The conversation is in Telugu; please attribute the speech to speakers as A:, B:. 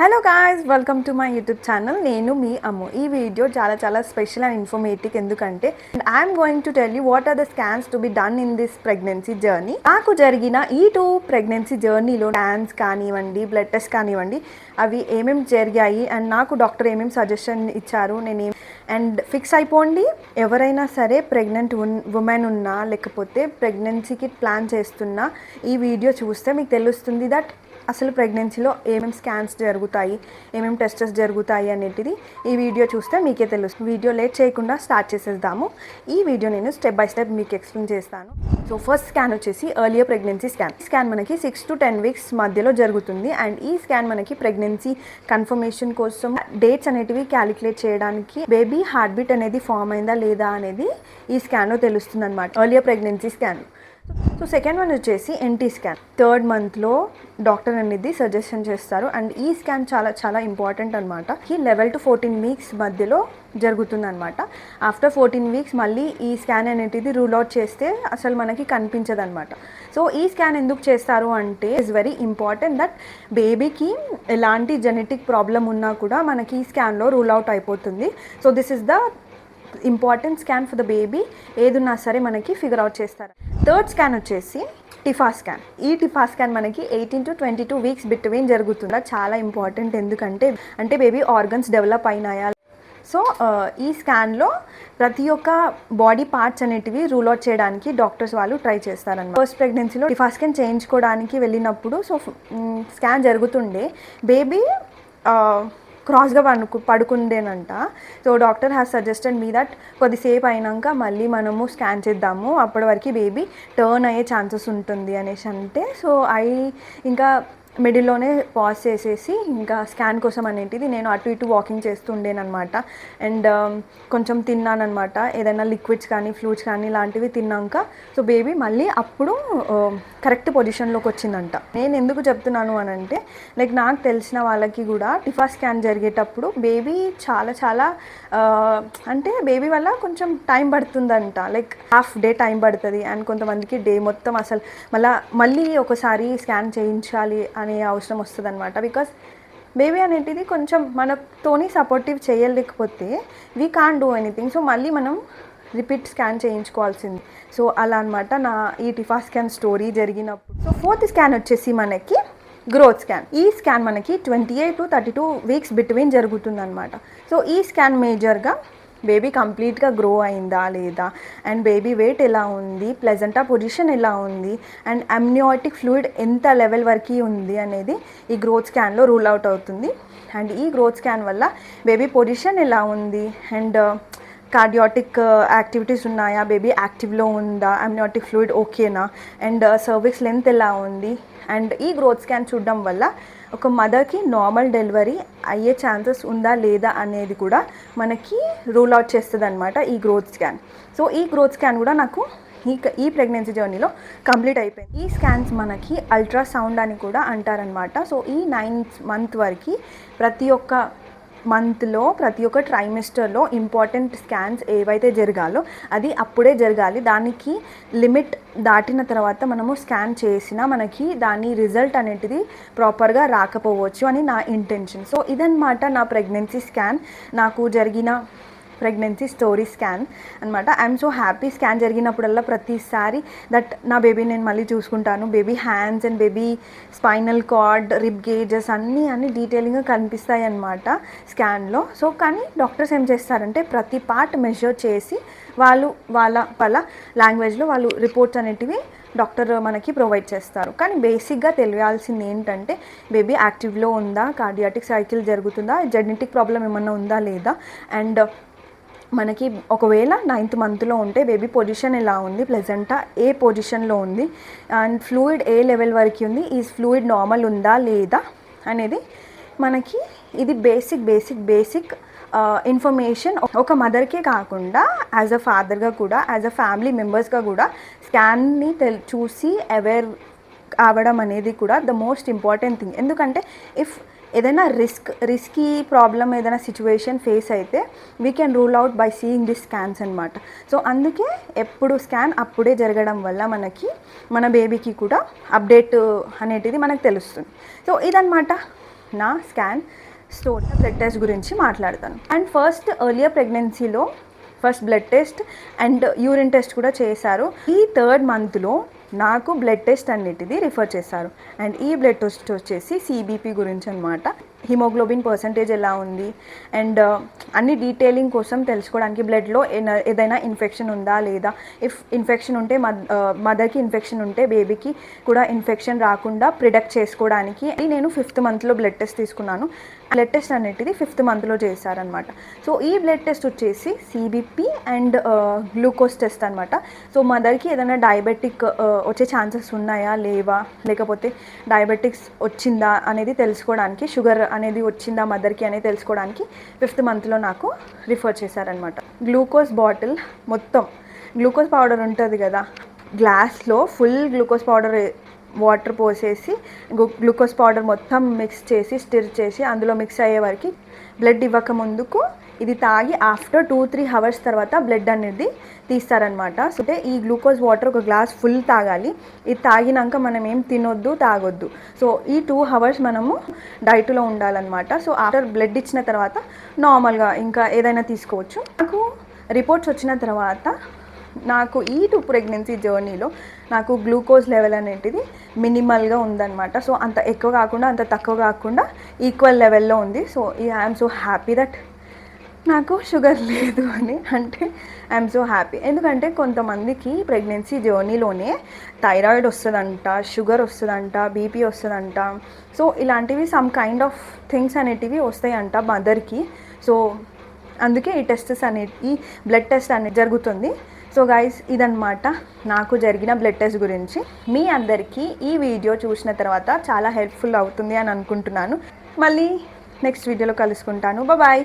A: Hello guys, welcome to my YouTube channel. నేను మీ అమ్ము. ఈ వీడియో చాలా స్పెషల్ అండ్ ఇన్ఫర్మేటివ్. ఎందుకంటే I'm going to tell you what are the scans to be done in this pregnancy journey. నాకు జరిగిన ఈ 2 ప్రెగ్నెన్సీ జర్నీలో స్కాన్స్ కానివ్వండి, బ్లడ్ టెస్ట్ కానివ్వండి, అవి ఏమేమి జరిగాయి అండ్ నాకు డాక్టర్ ఏమేమి సజెషన్ ఇచ్చారు, అండ్ ఫిక్స్ అయిపోండి. ఎవరైనా సరే ప్రెగ్నెంట్ ఉమెన్ ఉన్నా లేకపోతే ప్రెగ్నెన్సీకి ప్లాన్ చేస్తున్నా ఈ వీడియో చూస్తే మీకు తెలుస్తుంది దట్ అసలు ప్రెగ్నెన్సీలో ఏమేమి స్కాన్స్ జరుగుతాయి, ఏమేమి టెస్టెస్ జరుగుతాయి అనేటిది ఈ వీడియో చూస్తే మీకే తెలుస్తుంది. వీడియో లేట్ చేయకుండా స్టార్ట్ చేసేద్దాము. ఈ వీడియో నేను స్టెప్ బై స్టెప్ మీకు ఎక్స్ప్లెయిన్ చేస్తాను. సో ఫస్ట్ స్కాన్ వచ్చేసి ఎర్లియర్ ప్రెగ్నెన్సీ స్కాన్. స్కాన్ మనకి 6 to 10 weeks మధ్యలో జరుగుతుంది. అండ్ ఈ స్కాన్ మనకి ప్రెగ్నెన్సీ కన్ఫర్మేషన్ కోసం డేట్స్ అనేటివి క్యాలిక్యులేట్ చేయడానికి, బేబీ హార్ట్ బీట్ అనేది ఫామ్ అయిందా లేదా అనేది ఈ స్కాన్లో తెలుస్తుంది అనమాట, earlier pregnancy scan. So second one వచ్చేసి ఎన్టీ స్కాన్. 3rd monthలో డాక్టర్ అనేది సజెషన్ చేస్తారు. అండ్ ఈ స్కాన్ చాలా ఇంపార్టెంట్ అనమాట. ఈ 11 to 14 weeks మధ్యలో జరుగుతుంది అనమాట. ఆఫ్టర్ 14 weeks మళ్ళీ ఈ స్కాన్ అనేది రూల్ అవుట్ చేస్తే అసలు మనకి కనిపించదు అనమాట. సో ఈ స్కాన్ ఎందుకు చేస్తారు అంటే ఇట్స్ వెరీ ఇంపార్టెంట్ దట్ బేబీకి ఎలాంటి జెనెటిక్ ప్రాబ్లం ఉన్నా కూడా మనకి ఈ స్కాన్లో రూల్ అవుట్ అయిపోతుంది. So this is the important scan for the baby. ఏదున్నా సరే మనకి ఫిగర్ అవుట్ చేస్తారు. 3rd స్కాన్ వచ్చేసి టిఫా స్కాన్. ఈ టిఫా స్కాన్ మనకి 18 to 22 weeks బిట్వీన్ జరుగుతుంది. చాలా ఇంపార్టెంట్, ఎందుకంటే బేబీ ఆర్గన్స్ డెవలప్ అయినాయా. సో ఈ స్కాన్లో ప్రతి ఒక్క బాడీ పార్ట్స్ అనేటివి రూల్ అవుట్ చేయడానికి డాక్టర్స్ వాళ్ళు ట్రై చేస్తారన్నమాట. ఫస్ట్ ప్రెగ్నెన్సీలో టిఫా స్కాన్ చేయించుకోవడానికి వెళ్ళినప్పుడు స్కాన్ జరుగుతుండే బేబీ క్రాస్గా పడుకుండేనంట. So doctor has suggested me that కొద్దిసేపు అయినాక మళ్ళీ మనము స్కాన్ చేద్దాము, అప్పటి వరకు బేబీ టర్న్ అయ్యే ఛాన్సెస్ ఉంటుంది అనేసి అంటే, సో ఇంకా మిడిల్లోనే పాజ్ చేసేసి ఇంకా స్కాన్ కోసం అనేటిది నేను అటు ఇటు వాకింగ్ చేస్తూ ఉండేనమాట. అండ్ కొంచెం తిన్నానమాట, ఏదైనా లిక్విడ్స్ కానీ ఫ్లూయిడ్స్ కానీ ఇలాంటివి తిన్నాక సో బేబీ మళ్ళీ అప్పుడు కరెక్ట్ పొజిషన్లోకి వచ్చిందంట. నేను ఎందుకు చెప్తున్నాను అని అంటే, లైక్ నాకు తెలిసిన వాళ్ళకి కూడా టిఫా స్కాన్ జరిగేటప్పుడు బేబీ చాలా అంటే బేబీ వల్ల కొంచెం టైం పడుతుందంట, లైక్ హాఫ్ డే టైం పడుతుంది. అండ్ కొంతమందికి డే మొత్తం అసలు మళ్ళీ ఒకసారి స్కాన్ చేయించాలి అనే అవసరం వస్తుంది అనమాట. బికాస్ బేబీ అనేటిది కొంచెం మనతోని సపోర్టివ్ చేయలేకపోతే we can't do anything. So మళ్ళీ మనం రిపీట్ స్కాన్ చేయించుకోవాల్సింది. సో అలా అనమాట నా ఈ టిఫా స్కాన్ స్టోరీ జరిగినప్పుడు. సో 4th స్కాన్ వచ్చేసి మనకి గ్రోత్ స్కాన్. ఈ స్కాన్ మనకి 28 to 32 weeks బిట్వీన్ జరుగుతుందన్నమాట. సో ఈ స్కాన్ మేజర్గా బేబీ కంప్లీట్గా గ్రో అయిందా లేదా, అండ్ బేబీ వెయిట్ ఎలా ఉంది, ప్లెజెంటా పొజిషన్ ఎలా ఉంది, అండ్ అమ్నియాటిక్ ఫ్లూయిడ్ ఎంత లెవెల్ వరకు ఉంది అనేది ఈ గ్రోత్ స్కాన్లో రూల్ అవుట్ అవుతుంది. అండ్ ఈ గ్రోత్ స్కాన్ వల్ల బేబీ పొజిషన్ ఎలా ఉంది, అండ్ కార్డియాటిక్ యాక్టివిటీస్ ఉన్నాయా, బేబీ యాక్టివ్లో ఉందా, అమ్నియాటిక్ ఫ్లూయిడ్ ఓకేనా, అండ్ సర్విక్స్ లెంత్ ఎలా ఉంది. అండ్ ఈ గ్రోత్ స్కాన్ చూడడం వల్ల ఒక మదర్కి నార్మల్ డెలివరీ అయ్యే ఛాన్సెస్ ఉందా లేదా అనేది కూడా మనకి రూల్ అవుట్ చేస్తుంది అనమాట ఈ గ్రోత్ స్కాన్. సో ఈ గ్రోత్ స్కాన్ కూడా నాకు ఈ ప్రెగ్నెన్సీ జర్నీలో కంప్లీట్ అయిపోయింది. ఈ స్కాన్స్ మనకి అల్ట్రాసౌండ్ అని కూడా అంటారనమాట. సో ఈ 9th month వరకు ప్రతి ఒక్క మంత్లో ప్రతి ఒక్క ట్రైమెస్టర్లో ఇంపార్టెంట్ స్కాన్స్ ఏవైతే జరగాలో అది అప్పుడే జరగాలి. దానికి లిమిట్ దాటిన తర్వాత మనము స్కాన్ చేసినా మనకి దాని రిజల్ట్ అనేది ప్రాపర్గా రాకపోవచ్చు అని నా ఇంటెన్షన్. సో ఇదన్నమాట నా ప్రెగ్నెన్సీ స్కాన్, నాకు జరిగిన ప్రెగ్నెన్సీ స్టోరీ స్కాన్ అనమాట. I'm so happy. స్కాన్ జరిగినప్పుడల్లా ప్రతిసారి దట్ నా బేబీ నేను మళ్ళీ చూసుకుంటాను. Baby hands and baby spinal cord, rib gauges అన్నీ డీటెయిలింగ్గా కనిపిస్తాయి అన్నమాట స్కాన్లో. సో కానీ డాక్టర్స్ ఏం చేస్తారంటే ప్రతి పార్ట్ మెజర్ చేసి వాళ్ళ లాంగ్వేజ్లో వాళ్ళు రిపోర్ట్స్ అనేటివి డాక్టర్ మనకి ప్రొవైడ్ చేస్తారు. కానీ బేసిక్గా తెలియాల్సింది ఏంటంటే బేబీ యాక్టివ్లో ఉందా, కార్డియాటిక్ సైకిల్ జరుగుతుందా, జెనెటిక్ ప్రాబ్లం ఏమన్నా ఉందా లేదా, అండ్ మనకి ఒకవేళ 9th monthలో ఉంటే బేబీ పొజిషన్ ఎలా ఉంది, ప్లెజెంటా ఏ పొజిషన్లో ఉంది, అండ్ ఫ్లూయిడ్ ఏ లెవెల్ వరకు ఉంది, ఈ ఫ్లూయిడ్ నార్మల్ ఉందా లేదా అనేది మనకి ఇది బేసిక్ ఇన్ఫర్మేషన్ ఒక మదర్కే కాకుండా యాజ్ అ ఫాదర్గా కూడా, యాజ్ అ ఫ్యామిలీ మెంబర్స్గా కూడా స్కాన్ని చూసి అవేర్ అవ్వడం అనేది కూడా ద మోస్ట్ ఇంపార్టెంట్ థింగ్. ఎందుకంటే ఇఫ్ ఏదైనా రిస్కీ ప్రాబ్లం ఏదైనా సిచ్యువేషన్ ఫేస్ అయితే we can rule out by seeing this scans అనమాట. సో అందుకే ఎప్పుడు స్కాన్ అప్పుడే జరగడం వల్ల మనకి మన బేబీకి కూడా అప్డేట్ అనేటిది మనకు తెలుస్తుంది. సో ఇదన్నమాట నా స్కాన్ స్టోరీ బ్లడ్ టెస్ట్ గురించి మాట్లాడతాను. అండ్ ఫస్ట్ ఎర్లియర్ ప్రెగ్నెన్సీలో first blood test and urine test కూడా చేశారు. ఈ 3rd మంత్లో నాకు బ్లడ్ టెస్ట్ అన్నిటిది రిఫర్ చేశారు. అండ్ ఈ బ్లడ్ టెస్ట్ వచ్చేసి సిబిపి గురించి అనమాట. హిమోగ్లోబిన్ పర్సంటేజ్ ఎలా ఉంది అండ్ అన్ని డీటెయిలింగ్ కోసం తెలుసుకోవడానికి, బ్లడ్లో ఏదైనా ఇన్ఫెక్షన్ ఉందా లేదా, ఇఫ్ ఇన్ఫెక్షన్ ఉంటే మదర్కి ఇన్ఫెక్షన్ ఉంటే బేబీకి కూడా ఇన్ఫెక్షన్ రాకుండా ప్రిడక్ట్ చేసుకోవడానికి నేను 5th మంత్లో బ్లడ్ టెస్ట్ తీసుకున్నాను. బ్లడ్ టెస్ట్ అనేటిది 5th మంత్లో చేశారనమాట. సో ఈ బ్లడ్ టెస్ట్ వచ్చేసి సిబిపి అండ్ గ్లూకోజ్ టెస్ట్ అనమాట. సో మదర్కి ఏదైనా డయాబెటిక్ వచ్చే ఛాన్సెస్ ఉన్నాయా లేవా, లేకపోతే డయాబెటిక్స్ వచ్చిందా అనేది తెలుసుకోవడానికి, షుగర్ అనేది వచ్చిందా మదర్కి అనేది తెలుసుకోవడానికి 5th మంత్లో నాకు రిఫర్ చేశారనమాట. గ్లూకోజ్ బాటిల్ మొత్తం గ్లూకోజ్ పౌడర్ ఉంటుంది కదా, గ్లాస్లో ఫుల్ గ్లూకోజ్ పౌడర్ వాటర్ పోసేసి గ్లూకోజ్ పౌడర్ మొత్తం మిక్స్ చేసి స్టిర్ చేసి అందులో మిక్స్ అయ్యే వరకు బ్లడ్ ఇవ్వక ముందుకు ఇది తాగి ఆఫ్టర్ 2-3 అవర్స్ తర్వాత బ్లడ్ అనేది తీస్తారనమాట. సో ఈ గ్లూకోజ్ వాటర్ ఒక గ్లాస్ ఫుల్ తాగాలి. ఇది తాగినాక మనం ఏం తినొద్దు తాగొద్దు. సో ఈ 2 అవర్స్ మనము డైట్లో ఉండాలన్నమాట. సో ఆఫ్టర్ బ్లడ్ ఇచ్చిన తర్వాత నార్మల్గా ఇంకా ఏదైనా తీసుకోవచ్చు. నాకు రిపోర్ట్స్ వచ్చిన తర్వాత నాకు ఈ 2 ప్రెగ్నెన్సీ జర్నీలో నాకు గ్లూకోజ్ లెవెల్ అనేటిది మినిమల్గా ఉందన్నమాట. సో అంత ఎక్కువ కాకుండా అంత తక్కువ కాకుండా ఈక్వల్ లెవెల్లో ఉంది. So I'm so happy that నాకు షుగర్ లేదు అని, అంటే ఐఎమ్ సో హ్యాపీ. ఎందుకంటే కొంతమందికి ప్రెగ్నెన్సీ జర్నీలోనే థైరాయిడ్ వస్తుందంట, షుగర్ వస్తుందంట, బీపీ వస్తుందంట. సో ఇలాంటివి సమ్ కైండ్ ఆఫ్ థింగ్స్ అనేటివి వస్తాయంట మదర్కి. సో అందుకే ఈ టెస్ట్స్ అనేవి, ఈ బ్లడ్ టెస్ట్ అనేది జరుగుతుంది. సో గైస్, ఇదన్నమాట నాకు జరిగిన బ్లడ్ టెస్ట్ గురించి. మీ అందరికీ ఈ వీడియో చూసిన తర్వాత చాలా హెల్ప్ఫుల్ అవుతుంది అని అనుకుంటున్నాను. మళ్ళీ నెక్స్ట్ వీడియోలో కలుసుకుంటాను. బాయ్.